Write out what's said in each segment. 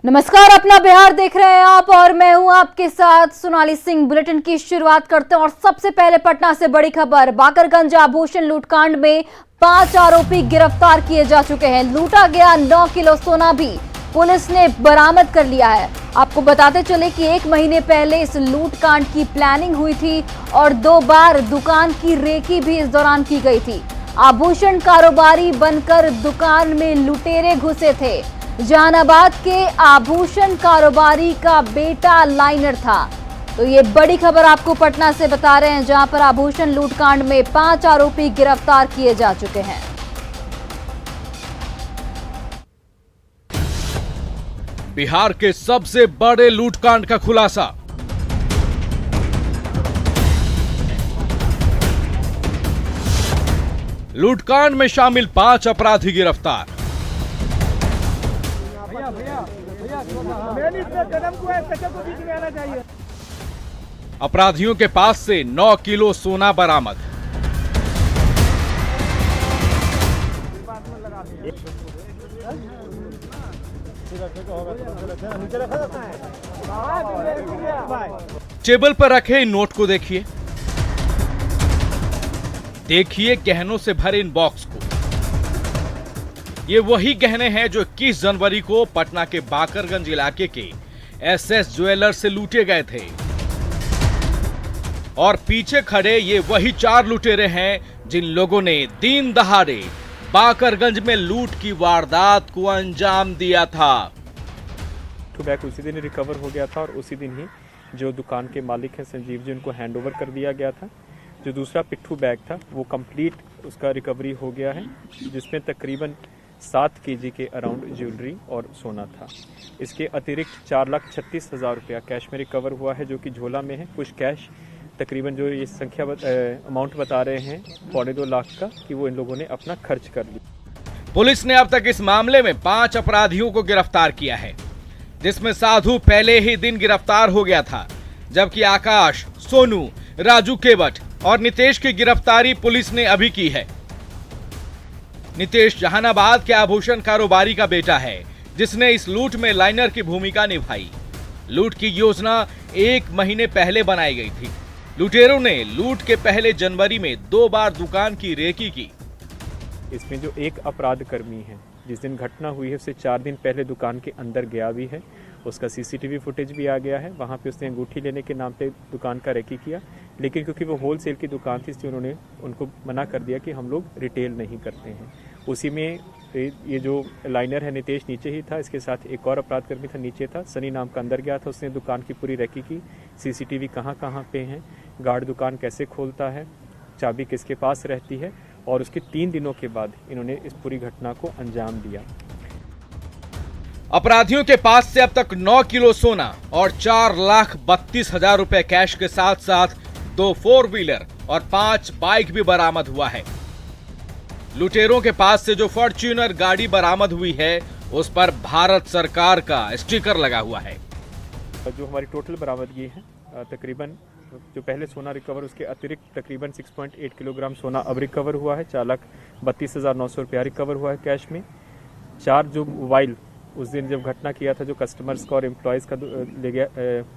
नमस्कार, अपना बिहार देख रहे हैं आप और मैं हूं आपके साथ सोनाली सिंह। बुलेटिन की शुरुआत करते हैं और सबसे पहले पटना से बड़ी खबर। बाकरगंज आभूषण लूटकांड में 5 आरोपी गिरफ्तार किए जा चुके हैं। लूटा गया 9 किलो सोना भी पुलिस ने बरामद कर लिया है। आपको बताते चले कि 1 महीने पहले इस लूटकांड की प्लानिंग हुई थी और 2 बार दुकान की रेकी भी इस दौरान की गई थी। आभूषण कारोबारी बनकर दुकान में लुटेरे घुसे थे। जहानाबाद के आभूषण कारोबारी का बेटा लाइनर था। तो ये बड़ी खबर आपको पटना से बता रहे हैं, जहां पर आभूषण लूटकांड में 5 आरोपी गिरफ्तार किए जा चुके हैं। बिहार के सबसे बड़े लूटकांड का खुलासा। लूटकांड में शामिल 5 अपराधी गिरफ्तार। अपराधियों के पास से 9 किलो सोना बरामद। टेबल पर रखे इन नोट को देखिए गहनों से भरे इन बॉक्स को। ये वही गहने हैं जो 21 जनवरी को पटना के बाकरगंज इलाके के एसएस ज्वेलर्स से लूटे गए थे। और पीछे खड़े ये वही 4 लुटेरे हैं जिन लोगों ने दिन दहाड़े बाकरगंज में लूट की वारदात को अंजाम दिया था। बैग उसी दिन रिकवर हो गया था और उसी दिन ही जो दुकान के मालिक हैं संजीव जी, उनको हैंडओवर कर दिया गया था। जो दूसरा पिट्ठू बैग था वो कंप्लीट उसका रिकवरी हो गया है, जिसमें तकरीबन 7 केजी के अराउंड ज्वेलरी और सोना था। इसके अतिरिक्त 4,36,000 रुपया कैश में रिकवर हुआ है, जो कि झोला में है। कुछ कैश तकरीबन जो ये संख्या अमाउंट बता रहे हैं 2.25 लाख का, कि वो इन लोगों ने अपना खर्च कर लिया। पुलिस ने अब तक इस मामले में 5 अपराधियों को गिरफ्तार किया है, जिसमें साधु पहले ही दिन गिरफ्तार हो गया था, जबकि आकाश, सोनू, राजू केवट और नितेश की गिरफ्तारी पुलिस ने अभी की है। नितेश जहानाबाद के आभूषण कारोबारी का बेटा है, जिसने इस लूट में लाइनर की भूमिका निभाई। लूट की योजना 1 महीने पहले बनाई गई थी। लुटेरों ने लूट के पहले जनवरी में 2 बार दुकान की रेकी की। इसमें जो एक अपराध कर्मी है, जिस दिन घटना हुई है उससे 4 दिन पहले दुकान के अंदर गया भी है। उसका सीसीटीवी फुटेज भी आ गया है। वहाँ पे उसने अंगूठी लेने के नाम पे दुकान का रेकी किया, लेकिन क्योंकि वो होलसेल की दुकान थी इसलिए उन्होंने उनको मना कर दिया कि हम लोग रिटेल नहीं करते हैं। उसी में ये जो लाइनर है नितेश नीचे ही था, इसके साथ एक और अपराध कर्मी था नीचे था, सनी नाम का अंदर गया था। उसने दुकान की पूरी रेकी की, सीसीटीवी कहाँ कहाँ पे हैं, गार्ड दुकान कैसे खोलता है, चाबी किसके पास रहती है, और उसके 3 दिनों के बाद इन्होंने इस पूरी घटना को अंजाम दिया। अपराधियों के पास से अब तक 9 किलो सोना और 4,32,000 रुपए कैश के साथ साथ 2 4 व्हीलर और 5 बाइक भी बरामद हुआ है। लुटेरों के पास से जो फॉर्च्यूनर गाड़ी बरामद हुई है, उस पर भारत सरकार का स्टिकर लगा हुआ है। जो हमारी टोटल बरामदगी है, तकरीबन जो पहले सोना रिकवर, उसके अतिरिक्त तकरीबन 6.8 किलोग्राम सोना अब रिकवर हुआ है। 4,32,900 रुपया रिकवर हुआ है कैश में। 4 जो मोबाइल उस दिन जब घटना किया था, जो कस्टमर्स का और एम्प्लॉयज़ का ले गया,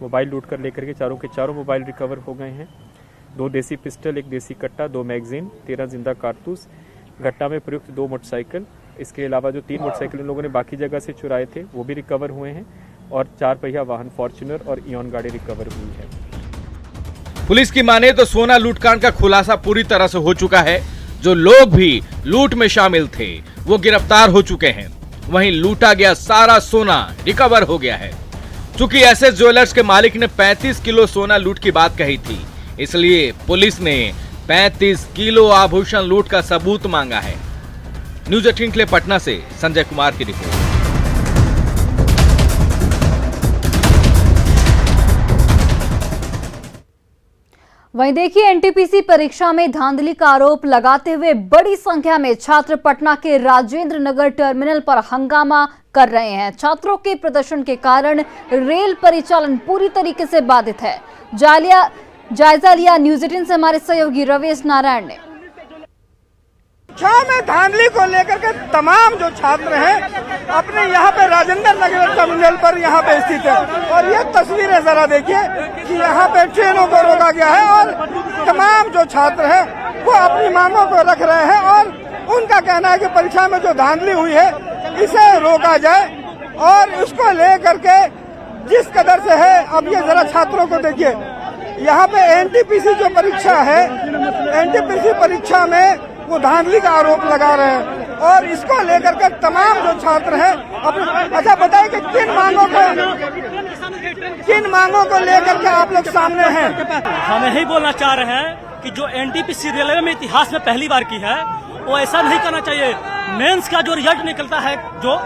मोबाइल लूट कर लेकर के चारों के चारों मोबाइल रिकवर हो गए हैं। 2 देसी पिस्टल, 1 देसी कट्टा, 2 मैगजीन, 13 जिंदा कारतूस, घटना में प्रयुक्त 2 मोटरसाइकिल। इसके अलावा जो 3 मोटरसाइकिल इन लोगों ने बाकी जगह से चुराए थे वो भी रिकवर हुए हैं, और 4 पहिया वाहन फॉर्च्यूनर और इयॉन गाड़ी रिकवर हुई है। पुलिस की माने तो सोना लूटकांड का खुलासा पूरी तरह से हो चुका है। जो लोग भी लूट में शामिल थे वो गिरफ्तार हो चुके हैं। वहीं लूटा गया सारा सोना रिकवर हो गया है। चूंकि एसएस ज्वेलर्स के मालिक ने 35 किलो सोना लूट की बात कही थी, इसलिए पुलिस ने 35 किलो आभूषण लूट का सबूत मांगा है। न्यूज 18 के लिए पटना से संजय कुमार की रिपोर्ट। वहीं देखिए, एनटीपीसी परीक्षा में धांधली का आरोप लगाते हुए बड़ी संख्या में छात्र पटना के राजेंद्र नगर टर्मिनल पर हंगामा कर रहे हैं। छात्रों के प्रदर्शन के कारण रेल परिचालन पूरी तरीके से बाधित है। जायजा लिया न्यूज 18 से हमारे सहयोगी रवेश नारायण ने। परीक्षाओं में धांधली को लेकर के तमाम जो छात्र हैं अपने यहाँ पे राजेंद्र नगर टर्मिनल पर यहाँ पे स्थित है और ये तस्वीरें जरा देखिए कि यहाँ पे ट्रेनों को रोका गया है और तमाम जो छात्र हैं वो अपनी मांगों को रख रहे हैं और उनका कहना है कि परीक्षा में जो धांधली हुई है इसे रोका जाए और उसको लेकर के जिस कदर से है। अब ये जरा छात्रों को देखिए, यहाँ पे एनटीपीसी जो परीक्षा है, एनटीपीसी परीक्षा में वो धांधली का आरोप लगा रहे हैं और इसको लेकर के तमाम जो छात्र हैं अपने। अच्छा बताइए कि किन मांगों को लेकर के आप लोग सामने हैं? हम यही बोलना चाह रहे हैं कि जो एनटीपीसी रेलवे में इतिहास में पहली बार की है वो ऐसा नहीं करना चाहिए। मेंस का जो रिजल्ट निकलता है, जो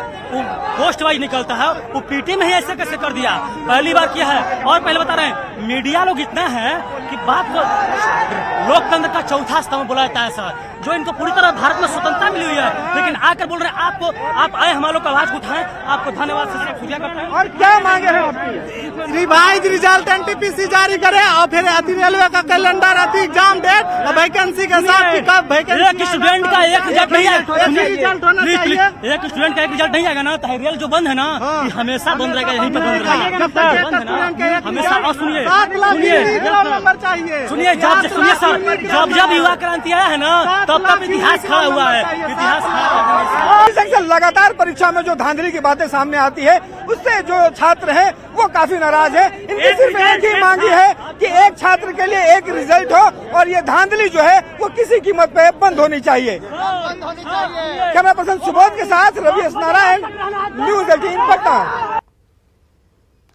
पोस्ट वाइज निकलता है, वो पीटी में ही ऐसे कैसे कर दिया, पहली बार किया है। और पहले बता रहे हैं मीडिया लोग इतना है कि बात को लोकतंत्र का चौथा स्तंभ बुलाया जाता है सर, जो इनको पूरी तरह भारत में स्वतंत्रता मिली हुई है, लेकिन आकर बोल रहे हैं आप आए हम लोग का आवाज उठाएं, आपको धन्यवाद से शुक्रिया करते हैं। और क्या मांगे हैं आपकी? रिवाइज रिजल्ट एनटीपीसी जारी करे और फिर अति रेलवे का कैलेंडर, अति एग्जाम डेट और वैकेंसी के साथ कि कब वैकेंसी। एक स्टूडेंट का एक रिजल्ट नहीं है, रिजल्ट होना चाहिए। एक स्टूडेंट का एक रिजल्ट नहीं आएगा ना तो रेल जो बंद है ना ये हमेशा बंद रहेगा, यहीं पे बंद रहेगा, बंद है ना हमेशा। और सुनिए सुनिए सुनिए सर, जब युवा क्रांति आया है ना तब तक इतिहास खड़ा हुआ है, इतिहास खड़ा। लगातार परीक्षा में जो धांधली की बातें सामने आती है उससे जो छात्र हैं वो काफी नाराज है। इनकी सिर्फ एक ही मांगी है कि एक छात्र के लिए एक रिजल्ट हो और ये धांधली जो है वो किसी कीमत पे बंद होनी चाहिए। कैमरा पर्सन सुबोध के साथ रवि एस नारायण, न्यूज़ 18 पटना।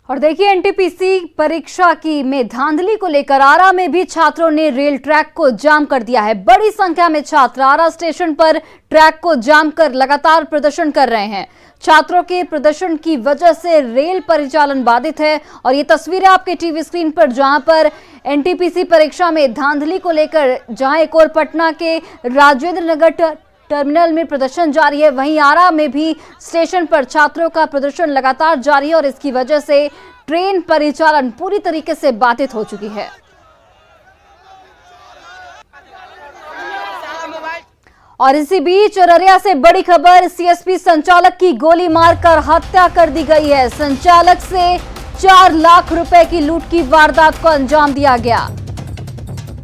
और देखिए एनटीपीसी परीक्षा की में धांधली को लेकर आरा में भी छात्रों ने रेल ट्रैक को जाम कर दिया है। बड़ी संख्या में छात्र आरा स्टेशन पर ट्रैक को जाम कर लगातार प्रदर्शन कर रहे हैं। छात्रों के प्रदर्शन की वजह से रेल परिचालन बाधित है और ये तस्वीरें आपके टीवी स्क्रीन पर, जहां पर एनटीपीसी परीक्षा में धांधली को लेकर जहां एक और पटना के राजेंद्र नगर टर्मिनल में प्रदर्शन जारी है, वहीं आरा में भी स्टेशन पर छात्रों का प्रदर्शन लगातार जारी है और इसकी वजह से ट्रेन परिचालन पूरी तरीके से बाधित हो चुकी है। और इसी बीच अररिया से बड़ी खबर, सीएसपी संचालक की गोली मारकर हत्या कर दी गई है। संचालक से 4 लाख रुपए की लूट की वारदात को अंजाम दिया गया।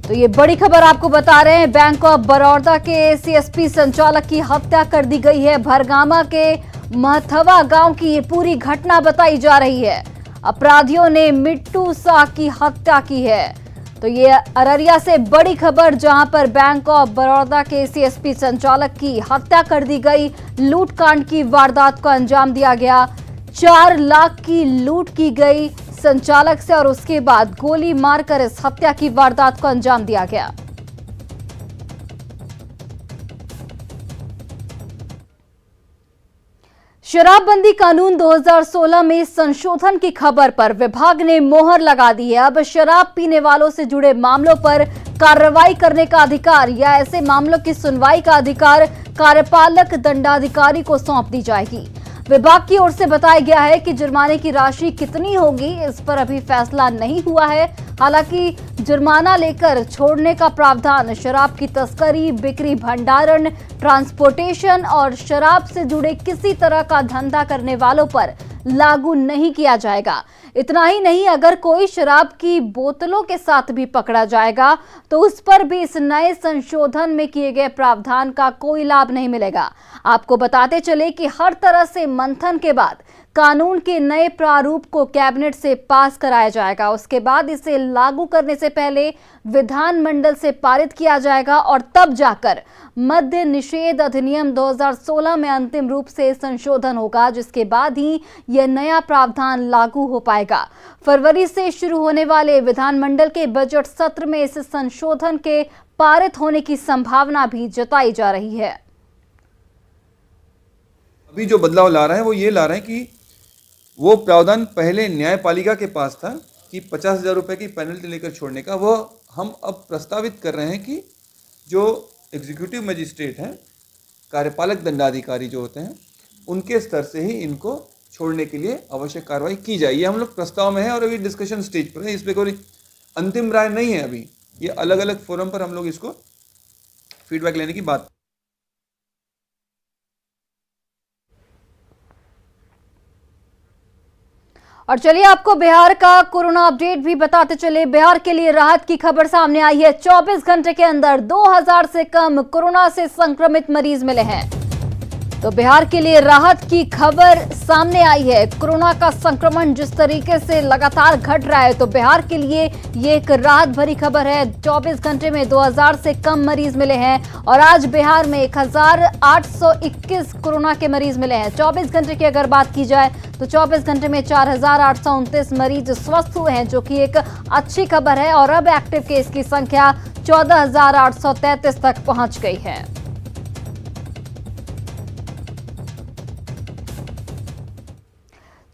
तो ये बड़ी खबर आपको बता रहे हैं, बैंक ऑफ बड़ौदा के सीएसपी संचालक की हत्या कर दी गई है। भरगामा के महथवा गांव की ये पूरी घटना बताई जा रही है। अपराधियों ने मिट्टू शाह की हत्या की है। तो ये अररिया से बड़ी खबर, जहां पर बैंक ऑफ बड़ौदा के सीएसपी संचालक की हत्या कर दी गई। लूटकांड की वारदात को अंजाम दिया गया। 4 लाख की लूट की गई संचालक से और उसके बाद गोली मारकर इस हत्या की वारदात को अंजाम दिया गया। शराबबंदी कानून 2016 में संशोधन की खबर पर विभाग ने मोहर लगा दी है। अब शराब पीने वालों से जुड़े मामलों पर कार्रवाई करने का अधिकार या ऐसे मामलों की सुनवाई का अधिकार कार्यपालक दंडाधिकारी को सौंप दी जाएगी। विभाग की ओर से बताया गया है कि जुर्माने की राशि कितनी होगी इस पर अभी फैसला नहीं हुआ है। हालांकि जुर्माना लेकर छोड़ने का प्रावधान शराब की तस्करी, बिक्री, भंडारण, ट्रांसपोर्टेशन और शराब से जुड़े किसी तरह का धंधा करने वालों पर लागू नहीं किया जाएगा। इतना ही नहीं, अगर कोई शराब की बोतलों के साथ भी पकड़ा जाएगा तो उस पर भी इस नए संशोधन में किए गए प्रावधान का कोई लाभ नहीं मिलेगा। आपको बताते चले कि हर तरह से मंथन के बाद कानून के नए प्रारूप को कैबिनेट से पास कराया जाएगा। उसके बाद इसे लागू करने से पहले विधानमंडल से पारित किया जाएगा और तब जाकर मद्य निषेध अधिनियम 2016 में अंतिम रूप से संशोधन होगा, जिसके बाद ही यह नया प्रावधान लागू हो पाएगा। फरवरी से शुरू होने वाले विधानमंडल के बजट सत्र में इस संशोधन के पारित होने की संभावना भी जताई जा रही है। अभी जो बदलाव ला रहे हैं वो ये ला रहे हैं कि वो प्रावधान पहले न्यायपालिका के पास था कि 50,000 रुपये की पेनल्टी लेकर छोड़ने का, वो हम अब प्रस्तावित कर रहे हैं कि जो एग्जीक्यूटिव मजिस्ट्रेट हैं, कार्यपालक दंडाधिकारी जो होते हैं, उनके स्तर से ही इनको छोड़ने के लिए आवश्यक कार्रवाई की जाए। ये हम लोग प्रस्ताव में है और अभी डिस्कशन स्टेज पर है, इस पर कोई अंतिम राय नहीं है। अभी ये अलग अलग फोरम पर हम लोग इसको फीडबैक लेने की बात और चलिए आपको बिहार का कोरोना अपडेट भी बताते चले। बिहार के लिए राहत की खबर सामने आई है। 24 घंटे के अंदर 2000 से कम कोरोना से संक्रमित मरीज मिले हैं। तो बिहार के लिए राहत की खबर सामने आई है। कोरोना का संक्रमण जिस तरीके से लगातार घट रहा है, तो बिहार के लिए ये एक राहत भरी खबर है। 24 घंटे में 2000 से कम मरीज मिले हैं और आज बिहार में 1821 कोरोना के मरीज मिले हैं। 24 घंटे की अगर बात की जाए तो 24 घंटे में 4829 मरीज स्वस्थ हुए हैं, जो कि एक अच्छी खबर है। और अब एक्टिव केस की संख्या 14,833 तक पहुंच गई है।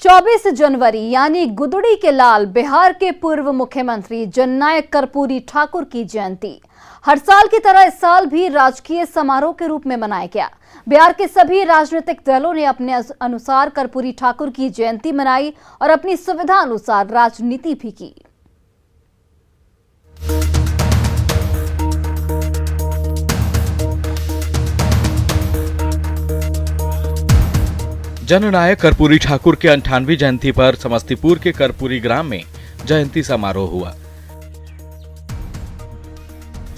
चौबीस जनवरी यानी गुदड़ी के लाल बिहार के पूर्व मुख्यमंत्री जननायक कर्पूरी ठाकुर की जयंती हर साल की तरह इस साल भी राजकीय समारोह के रूप में मनाया गया। बिहार के सभी राजनीतिक दलों ने अपने अनुसार कर्पूरी ठाकुर की जयंती मनाई और अपनी सुविधा अनुसार राजनीति भी की। जननायक कर्पूरी ठाकुर के 98वीं जयंती पर समस्तीपुर के कर्पूरी ग्राम में जयंती समारोह हुआ।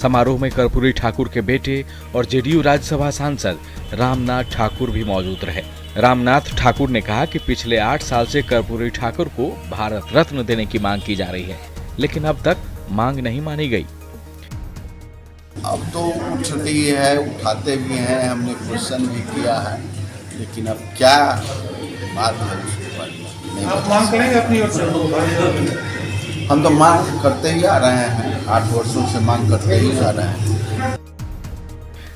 समारोह में कर्पूरी ठाकुर के बेटे और जेडीयू राज्यसभा सांसद रामनाथ ठाकुर भी मौजूद रहे। रामनाथ ठाकुर ने कहा कि पिछले 8 साल से कर्पूरी ठाकुर को भारत रत्न देने की मांग की जा रही है, लेकिन अब तक मांग नहीं मानी गई। अब तो उठती है, उठाते भी हैं, हमने क्वेश्चन भी किया है, लेकिन अब क्या बात है आप मांग करेंगे अपनी ओर से? हम तो मांग करते ही आ रहे हैं, 8 वर्षों से मांग करते ही आ रहे हैं।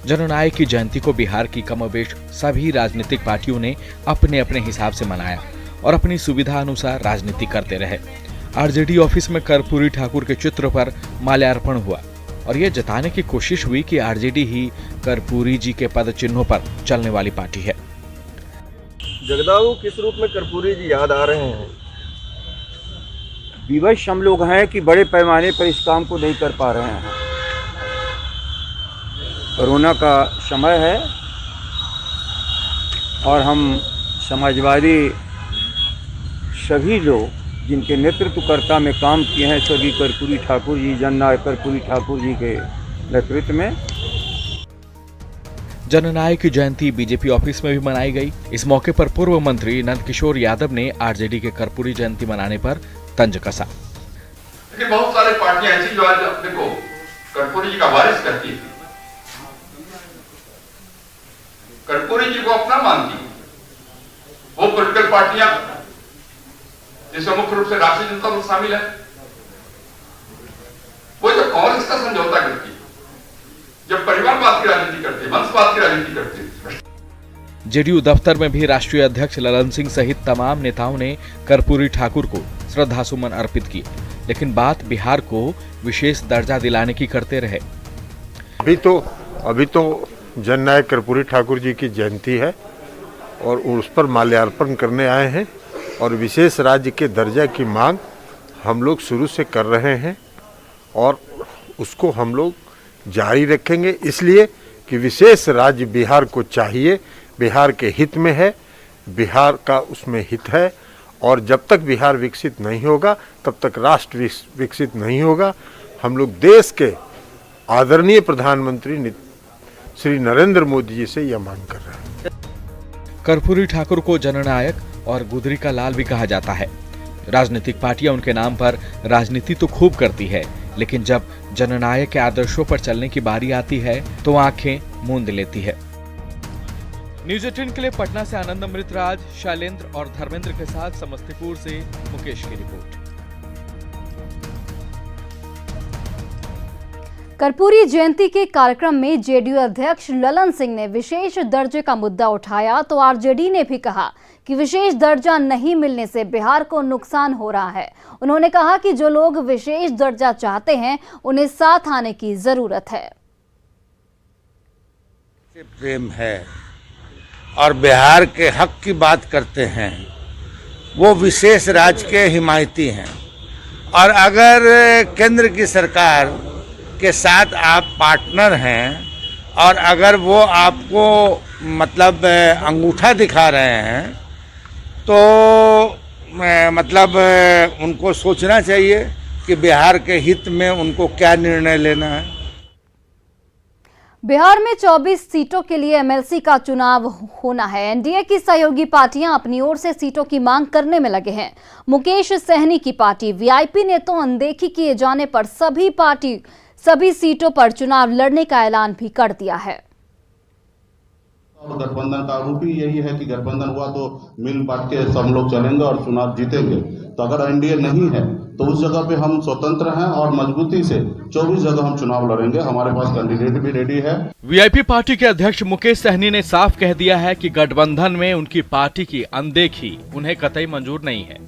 जननायक की जयंती को बिहार की कमोबेश सभी राजनीतिक पार्टियों ने अपने अपने हिसाब से मनाया और अपनी सुविधा अनुसार राजनीति करते रहे। आरजेडी ऑफिस में कर्पूरी ठाकुर के चित्र पर माल्यार्पण हुआ और ये जताने की कोशिश हुई कि आरजेडी ही कर्पूरी जी के पद चिन्हों पर चलने वाली पार्टी है। जगदाऊ किस रूप में कर्पूरी जी याद आ रहे हैं? विवश हम लोग हैं कि बड़े पैमाने पर इस काम को नहीं कर पा रहे हैं। कोरोना का समय है और हम समाजवादी सभी लोग जिनके नेतृत्वकर्ता में काम किए हैं, सभी कर्पूरी ठाकुर जी, जननायक कर्पूरी ठाकुर जी के नेतृत्व में। जननायक की जयंती बीजेपी ऑफिस में भी मनाई गई। इस मौके पर पूर्व मंत्री नंदकिशोर यादव ने आरजेडी के कर्पूरी जयंती मनाने पर तंज कसा। लेकिन बहुत सारे पार्टियां ऐसी जो आज अपने को कर्पूरी जी का वारिस करती थी, कर्पूरी जी को अपना मानती, वो पॉलिटिकल पार्टियां जिसमें मुख्य रूप से राष्ट्रीय जनता दल शामिल है, वो जो कांग्रेस का समझौता करती, जब परिवारवाद की राजनीति करते, वंशवाद की राजनीति करते। जेडीयू दफ्तर में भी राष्ट्रीय अध्यक्ष ललन सिंह सहित तमाम नेताओं ने कर्पूरी ठाकुर को श्रद्धासुमन अर्पित किए, लेकिन बात बिहार को विशेष दर्जा दिलाने की करते रहे। अभी तो जननायक कर्पूरी ठाकुर जी की जयंती है और उस पर माल्यार्पण करने आए हैं और विशेष राज्य के दर्जा की मांग हम लोग शुरू से कर रहे हैं और उसको हम लोग जारी रखेंगे, इसलिए कि विशेष राज्य बिहार को चाहिए, बिहार के हित में है, बिहार का उसमें हित है और जब तक बिहार विकसित नहीं होगा तब तक राष्ट्र विकसित नहीं होगा। हम लोग देश के आदरणीय प्रधानमंत्री श्री नरेंद्र मोदी जी से यह मांग कर रहे हैं। कर्पूरी ठाकुर को जननायक और गुदरी का लाल भी कहा जाता है। राजनीतिक पार्टियां उनके नाम पर राजनीति तो खूब करती है, लेकिन जब जननायक के आदर्शों पर चलने की बारी आती है तो आंखें मूंद लेती है। न्यूज 18 के लिए पटना से आनंद अमृतराज, शैलेंद्र और धर्मेंद्र के साथ समस्तीपुर से मुकेश की रिपोर्ट। कर्पूरी जयंती के कार्यक्रम में जेडीयू अध्यक्ष ललन सिंह ने विशेष दर्जे का मुद्दा उठाया, तो आरजेडी ने भी कहा कि विशेष दर्जा नहीं मिलने से बिहार को नुकसान हो रहा है। उन्होंने कहा कि जो लोग विशेष दर्जा चाहते हैं उन्हें साथ आने की जरूरत है। प्रेम है और बिहार के हक की बात करते हैं, वो विशेष राज्य के हिमायती हैं और अगर केंद्र की सरकार के साथ आप पार्टनर हैं और अगर वो आपको मतलब अंगूठा दिखा रहे हैं तो मतलब उनको सोचना चाहिए कि बिहार के हित में उनको क्या निर्णय लेना है। बिहार में 24 सीटों के लिए एमएलसी का चुनाव होना है। एनडीए की सहयोगी पार्टियां अपनी ओर से सीटों की मांग करने में लगे हैं। मुकेश सहनी की पार्टी वीआईपी ने तो अनदेखी किए जाने पर सभी सीटों पर चुनाव लड़ने का ऐलान भी कर दिया है। और गठबंधन का आरोप ही यही है कि गठबंधन हुआ तो मिल बांट के सब लोग चलेंगे और चुनाव जीतेंगे। तो अगर एनडीए नहीं है तो उस जगह पे हम स्वतंत्र हैं और मजबूती से 24 जगह हम चुनाव लड़ेंगे। हमारे पास कैंडिडेट भी रेडी है। वीआईपी पार्टी के अध्यक्ष मुकेश सहनी ने साफ कह दिया है कि गठबंधन में उनकी पार्टी की अनदेखी उन्हें कतई मंजूर नहीं है।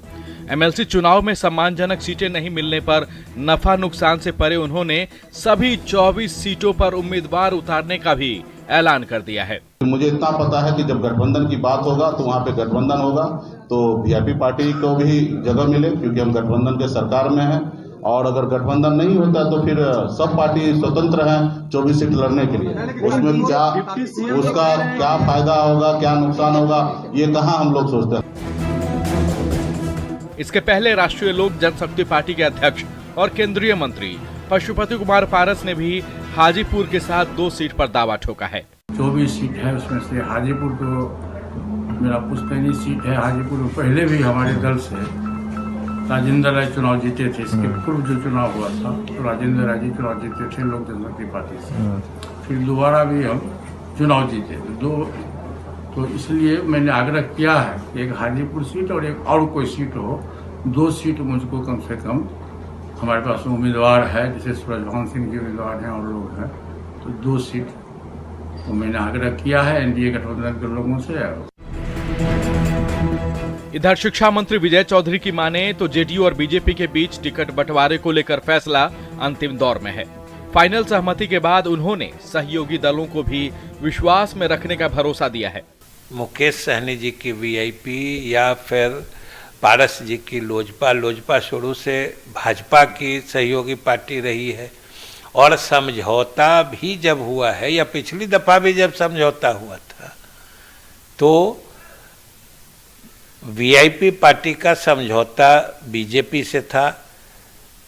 एमएलसी चुनाव में सम्मानजनक सीटें नहीं मिलने पर नफा नुकसान से परे उन्होंने सभी 24 सीटों पर उम्मीदवार उतारने का भी ऐलान कर दिया है। मुझे इतना पता है कि जब गठबंधन की बात होगा तो वहाँ पे गठबंधन होगा तो वीआईपी पार्टी को भी जगह मिले, क्योंकि हम गठबंधन के सरकार में हैं। और अगर गठबंधन नहीं होता तो फिर सब पार्टी स्वतंत्र हैं 24 सीट लड़ने के लिए। उसमें उसका क्या फायदा होगा, क्या नुकसान होगा, ये कहाँ हम लोग सोचते हैं। इसके पहले राष्ट्रीय लोक जनशक्ति पार्टी के अध्यक्ष और केंद्रीय मंत्री पशुपति कुमार पारस ने भी हाजीपुर के साथ 2 सीट पर दावा ठोका है। 24 सीट है, उसमें से हाजीपुर तो मेरा पुश्तैनी सीट है। हाजीपुर में पहले भी हमारे दल से राजेंद्र राय चुनाव जीते थे। इसके पूर्व जो चुनाव हुआ था तो राजेंद्र राय जी चुनाव जीते थे लोक जनशक्ति पार्टी से। फिर दोबारा भी हम चुनाव जीते थे। तो इसलिए मैंने आग्रह किया है कि एक हाजीपुर सीट और एक और कोई सीट हो, 2 सीट मुझको कम से कम, हमारे पास उम्मीदवार है जैसे सूरजभान सिंह जी उम्मीदवार हैं और लोग हैं, तो 2 सीट तो मैंने आग्रह किया है एनडीए गठबंधन के लोगों से। इधर शिक्षा मंत्री विजय चौधरी की माने तो जेडीयू और बीजेपी के बीच टिकट बंटवारे को लेकर फैसला अंतिम दौर में है। फाइनल सहमति के बाद उन्होंने सहयोगी दलों को भी विश्वास में रखने का भरोसा दिया है। मुकेश सहनी जी की वीआईपी या फिर पारस जी की लोजपा शुरू से भाजपा की सहयोगी पार्टी रही है और समझौता भी जब हुआ है या पिछली दफा भी जब समझौता हुआ था तो वीआईपी पार्टी का समझौता बीजेपी से था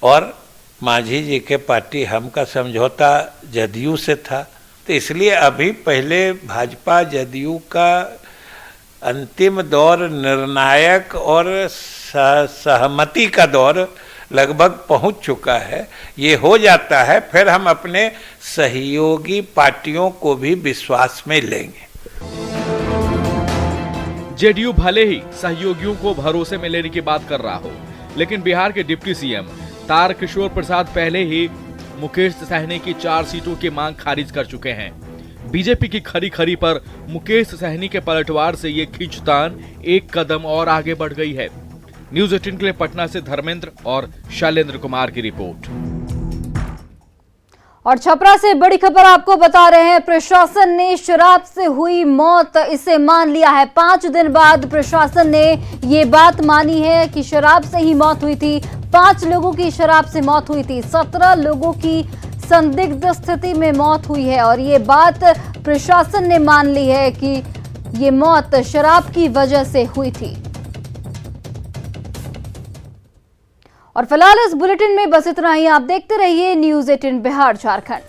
और मांझी जी के पार्टी हम का समझौता जदयू से था। तो इसलिए अभी पहले भाजपा जदयू का अंतिम दौर निर्णायक और सहमति का दौर लगभग पहुंच चुका है। ये हो जाता है फिर हम अपने सहयोगी पार्टियों को भी विश्वास में लेंगे। जेडीयू भले ही सहयोगियों को भरोसे में लेने की बात कर रहा हो, लेकिन बिहार के डिप्टी सीएम तारकिशोर प्रसाद पहले ही मुकेश सहनी की 4 सीटों की मांग खारिज कर चुके हैं। बीजेपी की खरी पर मुकेश सहनी के पलटवार से ये खींचतान एक कदम और आगे बढ़ गई है। न्यूज़ 18 के लिए पटना से धर्मेंद्र और शैलेंद्र कुमार की रिपोर्ट। और छपरा से बड़ी खबर आपको बता रहे हैं, प्रशासन ने शराब से हुई मौत इसे मान लिया है। 5 दिन बाद प्रशासन ने ये बात मानी है कि शराब से ही मौत हुई थी। 5 लोगों की शराब से मौत हुई थी, 17 लोगों की संदिग्ध स्थिति में मौत हुई है और ये बात प्रशासन ने मान ली है कि ये मौत शराब की वजह से हुई थी। और फिलहाल इस बुलेटिन में बस इतना ही। आप देखते रहिए न्यूज़ 18 बिहार झारखंड।